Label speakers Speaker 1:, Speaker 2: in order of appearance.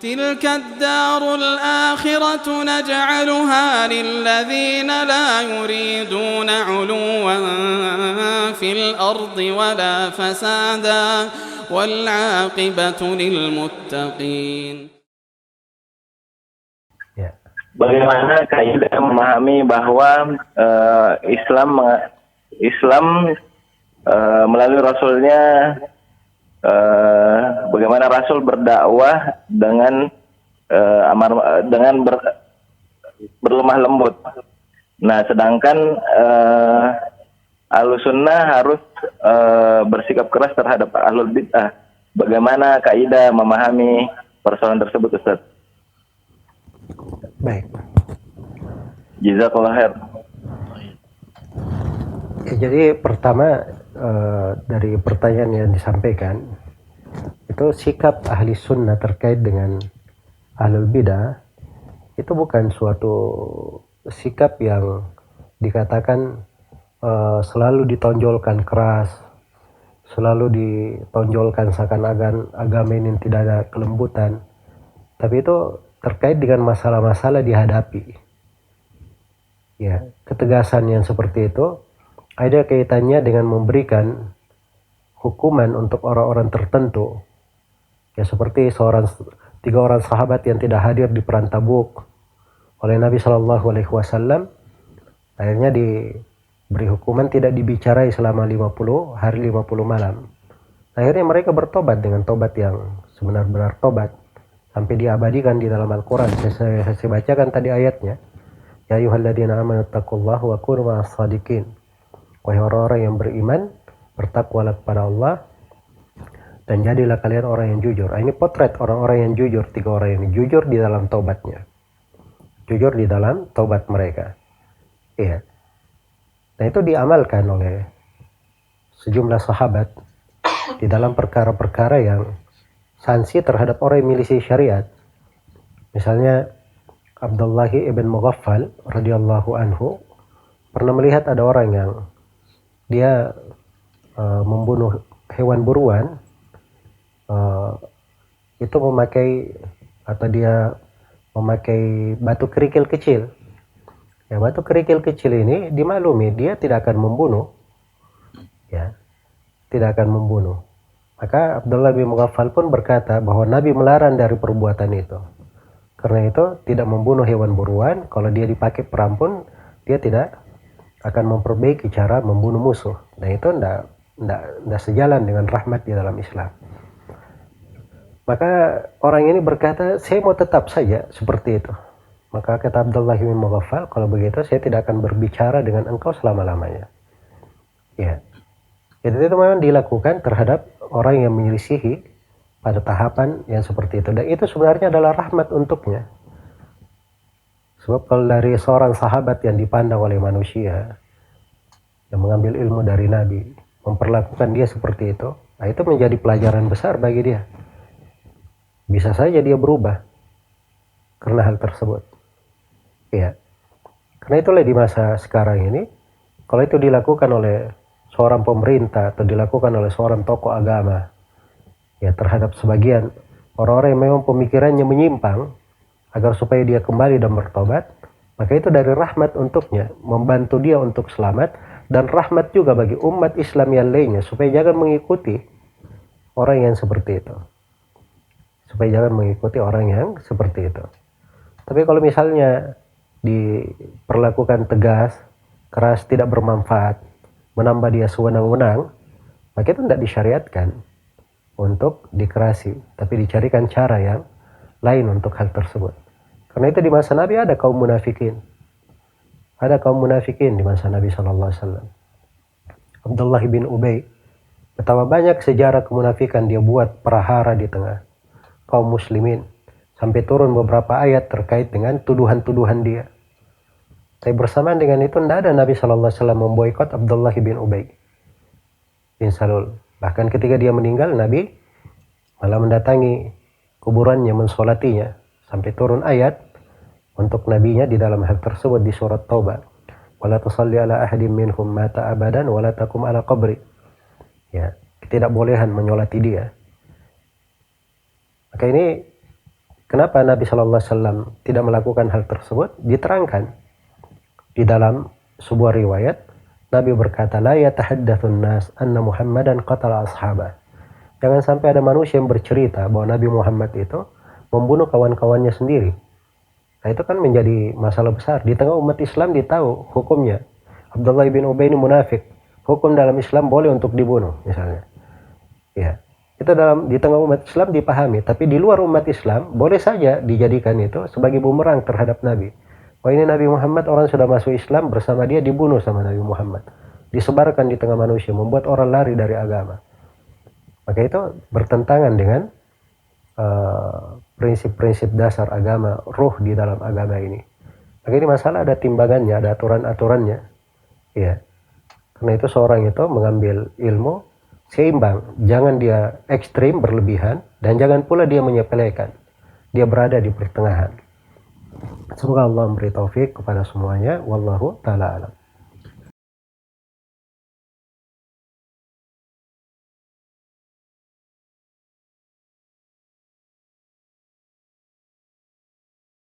Speaker 1: تلك الدار الآخرة نجعلها للذين لا يريدون علوا في الأرض ولا فسادا والعاقبة للمتقين.
Speaker 2: Bagaimana kaidah memahami bahwa Islam melalui Rasulnya, bagaimana Rasul berdakwah dengan berlemah lembut. Nah, sedangkan Ahlus Sunnah harus bersikap keras terhadap Ahlul Bid'ah. Bagaimana kaidah memahami persoalan tersebut, Ustaz?
Speaker 3: Baik.
Speaker 2: Jazakallah khair.
Speaker 3: Ya, jadi pertama dari pertanyaan yang disampaikan itu sikap ahli sunnah terkait dengan ahlul bidah itu bukan suatu sikap yang dikatakan selalu ditonjolkan keras, selalu ditonjolkan seakan-akan agama ini tidak ada kelembutan, tapi itu terkait dengan masalah-masalah dihadapi. Ya, ketegasan yang seperti itu ada kaitannya dengan memberikan hukuman untuk orang-orang tertentu. Ya, seperti tiga orang sahabat yang tidak hadir di perang Tabuk oleh Nabi Shallallahu Alaihi Wasallam, akhirnya diberi hukuman tidak dibicarai selama 50 hari 50 malam. Akhirnya mereka bertobat dengan tobat yang sebenar-benar tobat, sampai diabadikan di dalam Al-Quran. Saya bacakan tadi ayatnya. Ya ayyuhalladzina amanu taqullaha wa kunu ma'as shadiqin. Wahai orang-orang yang beriman, bertakwalah kepada Allah dan jadilah kalian orang yang jujur. Ini potret orang-orang yang jujur, tiga orang yang jujur di dalam taubatnya. Jujur di dalam taubat mereka. Iya. Nah, itu diamalkan oleh sejumlah sahabat di dalam perkara-perkara yang sanksi terhadap orang yang milisi syariat. Misalnya Abdullah ibn Mughaffal radhiyallahu anhu pernah melihat ada orang yang dia membunuh hewan buruan, itu memakai batu kerikil kecil. Ya, batu kerikil kecil ini dimaklumi dia tidak akan membunuh. Ya, tidak akan membunuh. Maka Abdullah bin Mughaffal pun berkata bahwa Nabi melarang dari perbuatan itu. Karena itu tidak membunuh hewan buruan, kalau dia dipakai perang pun dia tidak akan memperbaiki cara membunuh musuh. Nah, itu tidak sejalan dengan rahmat di dalam Islam. Maka orang ini berkata, saya mau tetap saja seperti itu. Maka kata Abdullah bin Mughaffal, kalau begitu saya tidak akan berbicara dengan engkau selama-lamanya. Ya. Jadi itu memang dilakukan terhadap orang yang menyelisihi pada tahapan yang seperti itu. Dan itu sebenarnya adalah rahmat untuknya. Sebab kalau dari seorang sahabat yang dipandang oleh manusia, yang mengambil ilmu dari Nabi, memperlakukan dia seperti itu, nah itu menjadi pelajaran besar bagi dia. Bisa saja dia berubah karena hal tersebut. Ya. Karena itulah di masa sekarang ini, kalau itu dilakukan oleh seorang pemerintah atau dilakukan oleh seorang tokoh agama, ya, terhadap sebagian orang-orang yang memang pemikirannya menyimpang, agar supaya dia kembali dan bertobat, maka itu dari rahmat untuknya, membantu dia untuk selamat, dan rahmat juga bagi umat Islam yang lainnya, supaya jangan mengikuti orang yang seperti itu. Tapi kalau misalnya diperlakukan tegas, keras, tidak bermanfaat, menambah dia sewenang-wenang, maka itu tidak disyariatkan untuk dikerasi, tapi dicarikan cara yang lain untuk hal tersebut. Karena itu di masa Nabi ada kaum munafikin. Ada kaum munafikin di masa Nabi SAW. Abdullah bin Ubay, betapa banyak sejarah kemunafikan dia buat prahara di tengah kaum muslimin. Sampai turun beberapa ayat terkait dengan tuduhan-tuduhan dia. Tapi bersamaan dengan itu tidak ada Nabi SAW memboikot Abdullah bin Ubay bin Salul. Bahkan ketika dia meninggal, Nabi malah mendatangi kuburannya, mensolatinya. Sampai turun ayat untuk nabinya di dalam hal tersebut di surat Taubah. Wala tusalli ala ahadin minhum mata abadan wala takum ala qabri. Ya, tidak bolehan menyolati dia. Maka ini Kenapa Nabi Shallallahu Alaihi Wasallam tidak melakukan hal tersebut? Diterangkan di dalam sebuah riwayat, Nabi berkata, la yatahaddatsun nas anna Muhammadan qatala ashabah. Jangan sampai ada manusia yang bercerita bahwa Nabi Muhammad itu membunuh kawan-kawannya sendiri. Nah, itu kan menjadi masalah besar. Di tengah umat Islam ditahu hukumnya. Abdullah bin Ubay ini munafik. Hukum dalam Islam boleh untuk dibunuh, misalnya. Ya, itu di tengah umat Islam dipahami. Tapi di luar umat Islam boleh saja dijadikan itu sebagai bumerang terhadap Nabi. Oh, ini Nabi Muhammad, orang sudah masuk Islam, bersama dia dibunuh sama Nabi Muhammad. Disebarkan di tengah manusia, membuat orang lari dari agama. Maka itu bertentangan dengan prinsip-prinsip dasar agama, ruh di dalam agama ini. Maka ini masalah ada timbangannya, ada aturan-aturannya. Ya. Karena itu seorang itu mengambil ilmu seimbang, jangan dia ekstrim berlebihan dan jangan pula dia menyepelekan. Dia berada di pertengahan. Semoga Allah memberi taufik kepada semuanya. Wallahu ta'ala alam.